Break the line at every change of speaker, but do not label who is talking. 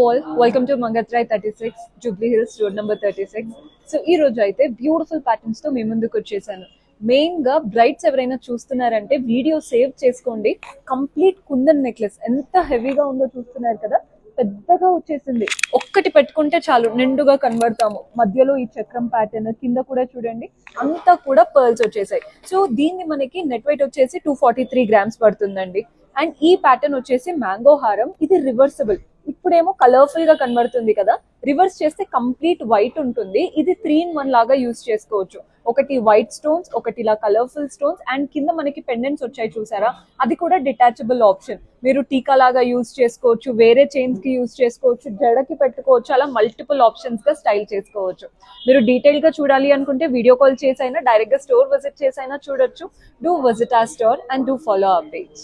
all, welcome to Mangatrai 36, Jubilee Hills, road number 36. So ఈ రోజు అయితే బ్యూటిఫుల్ ప్యాటర్న్స్ తో మీ ముందుకు వచ్చేసాను. మెయిన్ గా బ్రైడ్స్ ఎవరైనా చూస్తున్నారంటే వీడియో సేవ్ చేసుకోండి. కంప్లీట్ కుందన్ నెక్లెస్ ఎంత హెవీగా ఉందో చూస్తున్నారు కదా, పెద్దగా వచ్చేసింది. ఒక్కటి పెట్టుకుంటే చాలు నిండుగా కనబడతాము. మధ్యలో ఈ చక్రం ప్యాటర్న్, కింద కూడా చూడండి అంతా కూడా పర్ల్స్ వచ్చేసాయి. సో దీన్ని మనకి నెట్ వెయిట్ వచ్చేసి 243 grams పడుతుందండి. అండ్ ఈ ప్యాటర్న్ వచ్చేసి మ్యాంగో హారం. ఇది రివర్సిబుల్. ఇప్పుడేమో కలర్ఫుల్ గా కనబడుతుంది కదా, రివర్స్ చేస్తే కంప్లీట్ వైట్ ఉంటుంది. ఇది 3-in-1 లాగా యూస్ చేసుకోవచ్చు. ఒకటి వైట్ స్టోన్స్, ఒకటి ఇలా కలర్ఫుల్ స్టోన్స్, అండ్ కింద మనకి పెండెంట్స్ వచ్చాయి చూసారా, అది కూడా డిటాచబుల్ ఆప్షన్. మీరు టీకా లాగా యూస్ చేసుకోవచ్చు, వేరే చైన్స్ కి యూస్ చేసుకోవచ్చు, జడకి పెట్టుకోవచ్చు, అలా మల్టిపుల్ ఆప్షన్స్ గా స్టైల్ చేసుకోవచ్చు. మీరు డీటెయిల్ గా చూడాలి అనుకుంటే వీడియో కాల్ చేసైనా, డైరెక్ట్ గా స్టోర్ విజిట్ చేసైనా చూడొచ్చు. Do visit our store and do follow our page.